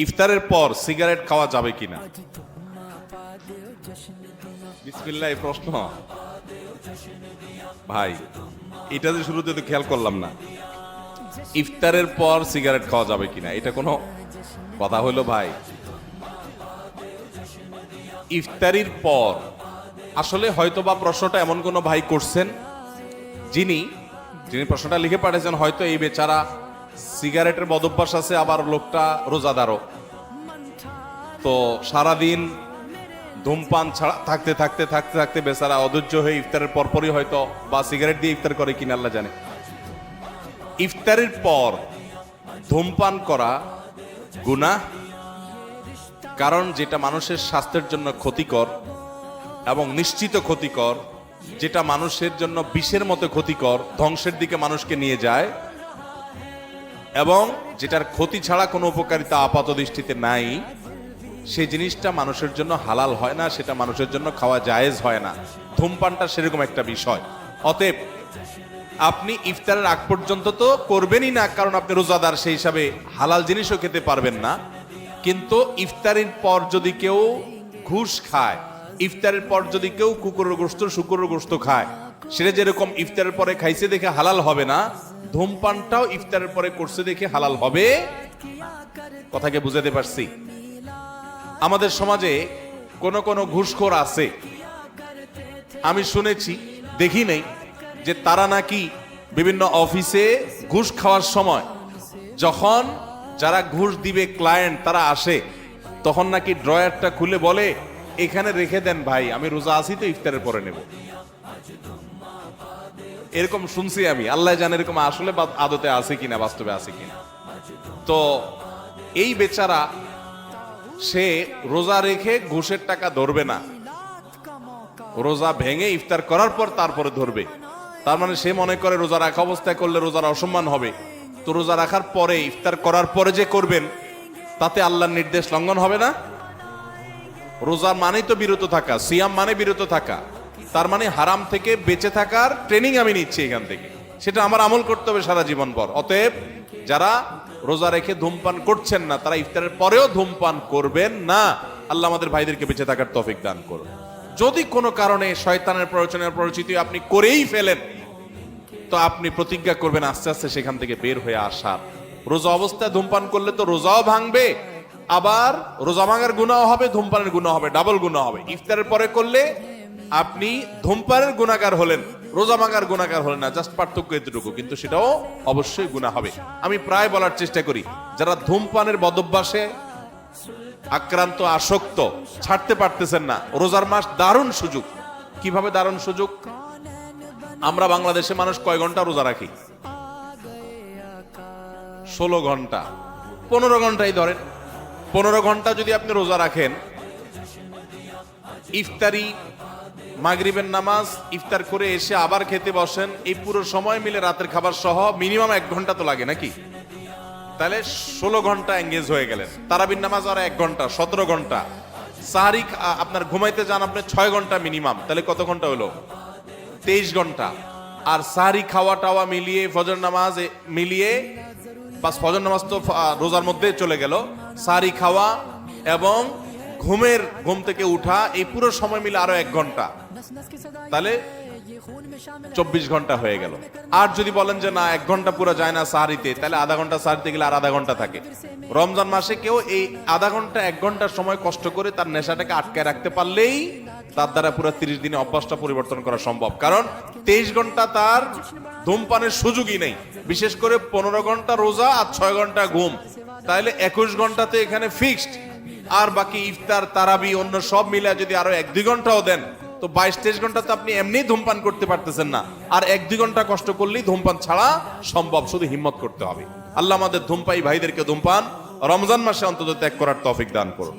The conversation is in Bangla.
ইফতারের পর সিগারেট খাওয়া যাবে কিনা? বিসমিল্লাহ, এই প্রশ্ন ভাই, এটা যে শুরুতে তো খেয়াল করলাম না। ইফতারের পর সিগারেট খাওয়া যাবে কিনা, এটা কোনো কথা হলো ভাই? ইফতারির পর আসলে হয়তোবা প্রশ্নটা এমন কোনো ভাই করছেন যিনি প্রশ্নটা লিখে পাঠিয়েছেন, হয়তো এই বেচারা সিগারেটের বদভ্যাস আছে, আবার লোকটা রোজাদারও, তো সারাদিন ধূমপান ছাড়া থাকতে থাকতে থাকতে থাকতে বেচারা অধৈর্য হয়ে ইফতারের পরপরই হয়তো বা সিগারেট দিয়ে ইফতার করে কিনা আল্লাহ জানে। ইফতারের পর ধূমপান করা গুনাহ, কারণ যেটা মানুষের স্বাস্থ্যের জন্য ক্ষতিকর এবং নিশ্চিত ক্ষতিকর, যেটা মানুষের জন্য বিষের মতো ক্ষতিকর, ধ্বংসের দিকে মানুষকে নিয়ে যায়, এবং যেটার ক্ষতি ছাড়া কোনো উপকারিতা আপাত দৃষ্টিতে নাই, সেই জিনিসটা মানুষের জন্য হালাল হয় না, সেটা মানুষের জন্য খাওয়া জায়েজ হয় না। ধূমপানটা সেরকম একটা বিষয়। অতএব আপনি ইফতারের আগ পর্যন্ত তো করবেনই না, কারণ আপনি রোজাদার, সেই হিসাবে হালাল জিনিসও খেতে পারবেন না। কিন্তু ইফতারের পর যদি কেউ ঘুষ খায়, ইফতারের পর যদি কেউ কুকুরের গোশত শুকুরের গোশত খায়, সেটা যেরকম ইফতারের পরে খাইছে দেখে হালাল হবে না, ধূমপানটাও ইফতারের পরে করছে দেখে হালাল হবে। কথাকে বুঝাতে পারছি? আমাদের সমাজে কোন কোন ঘুষখোর আছে, আমি শুনেছি, দেখি নেই, যে তারা নাকি বিভিন্ন অফিসে ঘুষ খাওয়ার সময় যখন যারা ঘুষ দিবে ক্লায়েন্ট তারা আসে, তখন নাকি ড্রয়ারটা খুলে বলে, এখানে রেখে দেন ভাই, আমি রোজা আছি তো ইফতারের পরে নেব। এরকম শুনছি আমি, আল্লাহ জানে এরকম আসলে আদতে আছে কিনা, বাস্তবে আছে কিনা। তো এই বেচারা সে রোজা রেখে ঘুষের টাকা ধরবে না, রোজা ভেঙে ইফতার করার পর তারপরে ধরবে। তার মানে সে মনে করে রোজা রাখা অবস্থায় করলে রোজার অসম্মান হবে, তো রোজা রাখার পরে ইফতার করার পরে যে করবেন তাতে আল্লাহর নির্দেশ লঙ্ঘন হবে না? রোজা মানেই তো বিরত থাকা, সিয়াম মানে বিরত থাকা, তার মানে হারাম থেকে বেঁচে থাকার ট্রেনিং আমি নিচ্ছি এখান থেকে, সেটা আমার আমল করতে হবে সারা জীবন ভর। অতএব যারা রোজা রেখে ধূমপান করছেন না, তারা ইফতারের পরেও ধূমপান করবেন না। আল্লাহ আমাদের ভাইদেরকে বেঁচে থাকার তৌফিক দান করুন। যদি কোনো কারণে শয়তানের প্ররোচনার পরিচিতি আপনি করেই ফেলেন, তো আপনি প্রতিজ্ঞা করবেন আস্তে আস্তে সেখান থেকে বের হয়ে আসার। রোজা অবস্থায় ধূমপান করলে তো রোজাও ভাঙবে, আবার রোজা ভাঙার গুনাহ হবে, ধূমপানের গুনাহ হবে, ডাবল গুনাহ হবে। ইফতারের পরে করলে আপনি ধূমপানের গুনাহগার হলেন, রোজা ভাঙার গুনাহগার হলেন না, জাস্ট পার্থক্য এতটুকু, কিন্তু সেটাও অবশ্যই গুনাহ হবে। আমি প্রায় বলার চেষ্টা করি, যারা ধূমপানের বদভ্যাসে আক্রান্ত, আসক্ত, ছাড়তে পারতেছেন না, রোজার মাস দারুণ সুযোগ। কিভাবে দারুণ সুযোগ? আমরা বাংলাদেশে মানুষ কয় ঘন্টা রোজা রাখি? 16 ঘন্টা, 15 ঘন্টাই ধরেন। 15 ঘন্টা যদি আপনি রোজা রাখেন, ইফতারি, মাগরিবের নামাজ, ইফতার করে এসে আবার খেতে বসেন, এই পুরো সময় মিলে রাতের খাবার সহ মিনিমাম 1 ঘন্টা তো লাগে নাকি? তাহলে 16 ঘন্টা এঙ্গেজ হয়ে গেলেন। তারাবির নামাজ আর 1 ঘন্টা, 17 ঘন্টা। সাহারি আপনার ঘুমাইতে যান আপনি 6 ঘন্টা মিনিমাম, তাহলে কত ঘন্টা হলো? 23 ঘন্টা। আর সাহারি খাওয়া টাওয়া মিলিয়ে, ফজর নামাজ মিলিয়ে, বাস ফজর নামাজ তো রোজার মধ্যে চলে গেল, সাহারি খাওয়া এবং ঘুম থেকে উঠা, এই পুরো সময় মিলে আরো 1 ঘন্টা, তাহলে 24 ঘন্টা হয়ে গেল। আর যদি বলেন যে না 1 ঘন্টা পুরো যায় না সাহারিতে, তাহলে আধা ঘন্টা সাহারিতে গেলে আর আধা ঘন্টা থাকে। রমজান মাসে কেউ এই আধা ঘন্টা 1 ঘন্টার সময় কষ্ট করে তার নেশাটাকে আটকায় রাখতে পারলেই তার দ্বারা পুরো 30 দিনে অভ্যাসটা পরিবর্তন করা সম্ভব। কারণ 23 ঘন্টা তার ধূমপানের সুযোগই নেই, বিশেষ করে 15 ঘন্টা রোজা আর 6 ঘন্টা ঘুম, তাহলে 21 ঘন্টাতে এখানে ফিক্সড। আর বাকি ইফতার, তারাবি, অন্য সব মিলে যদি আরো 1-2 ঘন্টাও দেন, তো 22-23 ঘন্টা তো আপনি এমনি ধূমপান করতে পারতেছেন না, আর 1-2 ঘন্টা কষ্ট করলেই ধূমপান ছাড়া সম্ভব, শুধু হিম্মত করতে হবে। আল্লাহ আমাদের ধূমপায়ী ভাইদেরকে ধূমপান রমজান মাসে অন্তত ত্যাগ করার তৌফিক দান করুন।